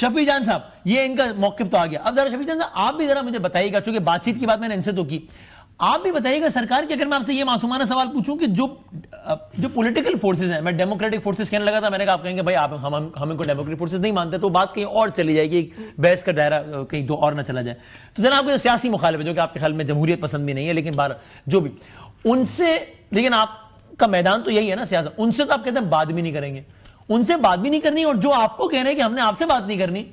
شفیع جان صاحب یہ ان کا موقف تو آ گیا. اب ذرا شفیع جان صاحب آپ بھی ذرا مجھے بتائیے گا, چونکہ بات چیت کی بات میں نے ان سے تو کی, آپ بھی بتائیے گا سرکار کی, اگر میں آپ سے یہ معصومانہ سوال پوچھوں کہ جو پولیٹیکل فورسز ہیں, میں ڈیموکریٹک فورسز کہنے لگا تھا, میں نے کہا آپ کہیں گے بھائی آپ ہم ان کو ڈیموکریٹک فورسز نہیں مانتے, تو بات کہیں اور چلی جائے گی, بحث کا دائرہ کہیں دو اور نہ چلا جائے. تو جناب کو سیاسی مخالف ہے جو کہ آپ کے خیال میں جمہوریت پسند بھی نہیں ہے, لیکن جو بھی ان سے, لیکن آپ کا میدان تو یہی ہے نا سیاست, ان سے تو آپ کہتے ہیں بات بھی نہیں کریں گے, ان سے بات بھی نہیں کرنی, اور جو آپ کو کہہ رہے ہیں کہ ہم نے آپ سے بات نہیں کرنی,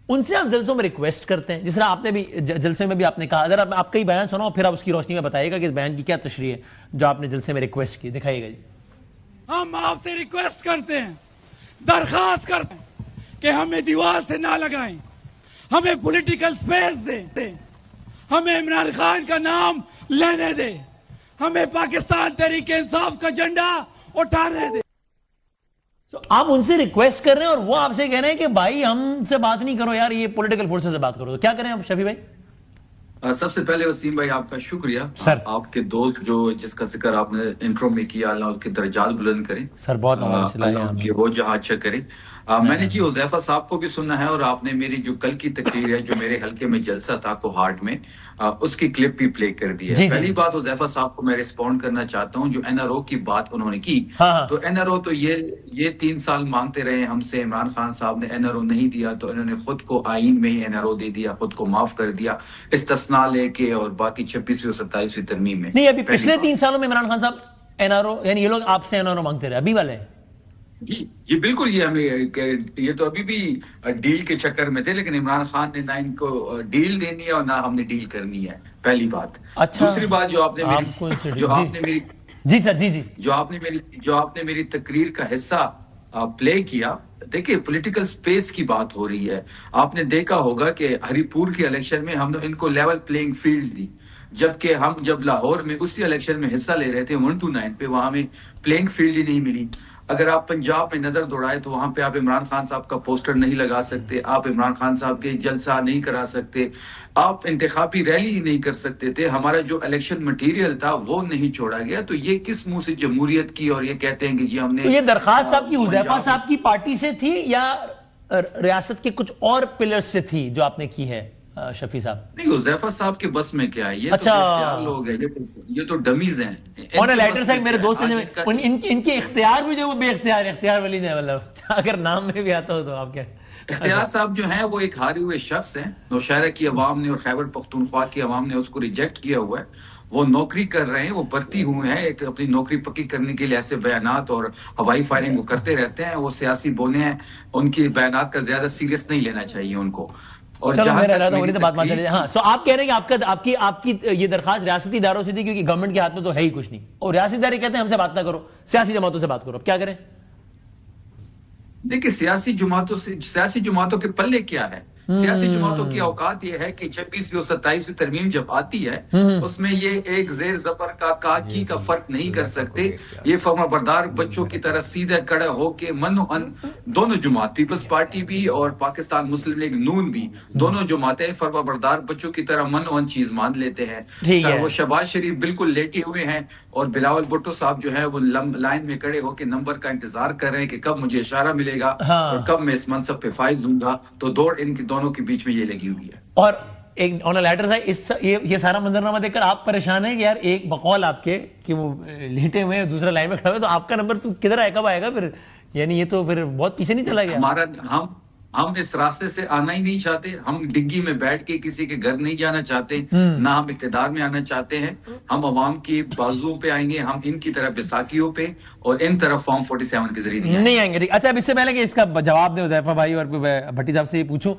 ان سے آپ جلسوں میں ریکویسٹ کرتے ہیں, جس طرح آپ نے بھی جلسے میں بھی آپ نے کہا. اگر آپ کا ہی بیان سناؤ پھر آپ اس کی روشنی میں بتائیے گا کہ اس بیان کی کیا تشریح ہے جو آپ نے جلسے میں ریکویسٹ کی, دکھائیے گا جی. ہم آپ سے ریکویسٹ کرتے ہیں, درخواست کرتے ہیں کہ ہمیں دیوار سے نہ لگائیں, ہمیں پولیٹیکل سپیس دیں, ہمیں عمران خان کا نام لینے دیں, ہمیں پاکستان تحریک انصاف کا جھنڈا اٹھانے دیں. آپ ان سے ریکویسٹ کر رہے ہیں اور وہ آپ سے کہہ رہے ہیں کہ بھائی ہم سے بات نہیں کرو یار, یہ پولیٹیکل فورسز سے بات کرو, تو کیا کریں اب شفیع بھائی؟ سب سے پہلے وسیم بھائی آپ کا شکریہ سر, آپ کے دوست جو جس کا ذکر آپ نے انٹرو میں کیا, اللہ کے درجات بلند کریں سر, بہت اللہ کے وہ جہاں اچھا کریں. میں نے جی حذیفہ صاحب کو بھی سنا ہے, اور آپ نے میری جو کل کی تقریر ہے جو میرے حلقے میں جلسہ تھا کوہارٹ میں, اس کی کلپ بھی پلے کر دی ہے. پہلی بات حذیفہ صاحب کو میں ریسپونڈ کرنا چاہتا ہوں, جو این آر او کی بات انہوں نے کی, تو این آر او تو یہ 3 سال مانگتے رہے ہم سے, عمران خان صاحب نے این آر او نہیں دیا, تو انہوں نے خود کو آئین میں ہی این آر او دے دیا, خود کو معاف کر دیا استثناء لے کے, اور باقی 26ویں اور 27ویں ترمیم میں نہیں. ابھی پچھلے 3 سالوں میں عمران خان صاحب این آر او, یعنی یہ لوگ آپ سے این آر او مانگتے رہے, ابھی والے جی بالکل, یہ ہمیں یہ تو ابھی بھی ڈیل کے چکر میں تھے, لیکن عمران خان نے نہ ان کو ڈیل دینی ہے اور نہ ہم نے ڈیل کرنی ہے, پہلی بات. دوسری بات جو آپ نے میری جی سر جی جو آپ نے میری تقریر کا حصہ پلے کیا, دیکھیں پولیٹیکل سپیس کی بات ہو رہی ہے. آپ نے دیکھا ہوگا کہ ہری پور کے الیکشن میں ہم نے ان کو لیول پلینگ فیلڈ دی, جبکہ ہم جب لاہور میں اسی الیکشن میں حصہ لے رہے تھے 1-9 پہ, وہاں میں پلینگ فیلڈ ہی نہیں ملی. اگر آپ پنجاب میں نظر دوڑائے تو وہاں پہ آپ عمران خان صاحب کا پوسٹر نہیں لگا سکتے, آپ عمران خان صاحب کے جلسہ نہیں کرا سکتے, آپ انتخابی ریلی نہیں کر سکتے تھے, ہمارا جو الیکشن مٹیریل تھا وہ نہیں چھوڑا گیا. تو یہ کس منہ سے جمہوریت کی, اور یہ کہتے ہیں کہ جی ہم نے, یہ درخواست آپ کی حذیفہ صاحب کی پارٹی سے تھی یا ریاست کے کچھ اور پلرز سے تھی جو آپ نے کی ہے شفیع صاحب؟ نہیں, حذیفہ صاحب کے بس میں کیا ہے, یہ تو اختیار لوگ ہیں, یہ تو ڈمیز ہیں. لیٹر صاحب میرے دوست ہیں, ان کے اختیار بھی جو وہ بے اختیار والی ہیں, مطلب اگر نام میں بھی آتا ہو تو آپ کیا. اختیار صاحب جو ہیں وہ ایک ہارے ہوئے شخص ہیں, نوشہرہ کی عوام نے اور خیبر پختونخوا کی عوام نے اس کو ریجیکٹ کیا ہوا ہے. وہ نوکری کر رہے ہیں, وہ بھرتی ہوئے ہیں, ایک اپنی نوکری پکی کرنے کے لیے ایسے بیانات اور ہوائی فائرنگ وہ کرتے رہتے ہیں. وہ سیاسی بولے ہیں, ان کی بیانات کا زیادہ سیریس نہیں لینا چاہیے ان کو. اور آپ کہہ رہے ہیں کہ آپ کی یہ درخواست ریاستی اداروں سے تھی, کیونکہ گورنمنٹ کے ہاتھ میں تو ہے ہی کچھ نہیں, اور ریاستی ادارے کہتے ہیں ہم سے بات نہ کرو, سیاسی جماعتوں سے بات کرو. اب کیا کریں؟ دیکھیں سیاسی جماعتوں کے پلے کیا ہے, سیاسی جماعتوں کی اوقات یہ ہے کہ 26ویں اور 27ویں ترمیم جب آتی ہے اس میں یہ ایک زیر زبر کا کاکی کا فرق نہیں کر سکتے. یہ فرما بردار بچوں کی طرح سیدھے کڑے ہو کے من و ان دونوں جماعت, پیپلز پارٹی بھی اور پاکستان مسلم لیگ نون بھی, دونوں جماعتیں فرما بردار بچوں کی طرح من و ان چیز مان لیتے ہیں. وہ شہباز شریف بالکل لیٹے ہوئے ہیں, اور بلاول بھٹو صاحب جو ہے وہ لائن میں کھڑے ہو کے نمبر کا انتظار کر رہے ہیں کہ کب مجھے اشارہ ملے گا اور کب میں اس منصب پہ فائز ہوں گا. تو دوڑ ان کی دونوں کے بیچ میں یہ لگی ہوئی ہے. اور ایک آن اے لیٹر صاحب یہ سارا منظرنامہ دیکھ کر آپ پریشان ہیں کہ یار ایک بقول آپ کے کہ وہ لیٹے ہوئے ہیں, دوسرا لائن میں کھڑا ہوئے, تو آپ کا نمبر تو کدھر آئے, کب آئے گا پھر؟ یعنی یہ تو پھر بہت پیچھے نہیں چلا گیا. ہم اس راستے سے آنا ہی نہیں چاہتے, ہم ڈگی میں بیٹھ کے کسی کے گھر نہیں جانا چاہتے, نہ ہم اقتدار میں آنا چاہتے ہیں. ہم عوام کی بازوؤں پہ آئیں گے, ہم ان کی طرف بیساکھیوں پہ اور ان طرف فارم 47 کے ذریعے نہیں آئیں گے. اچھا, اب اس سے پہلے کہ اس کا جواب دے حذیفہ بھائی اور بھٹی صاحب سے یہ پوچھوں,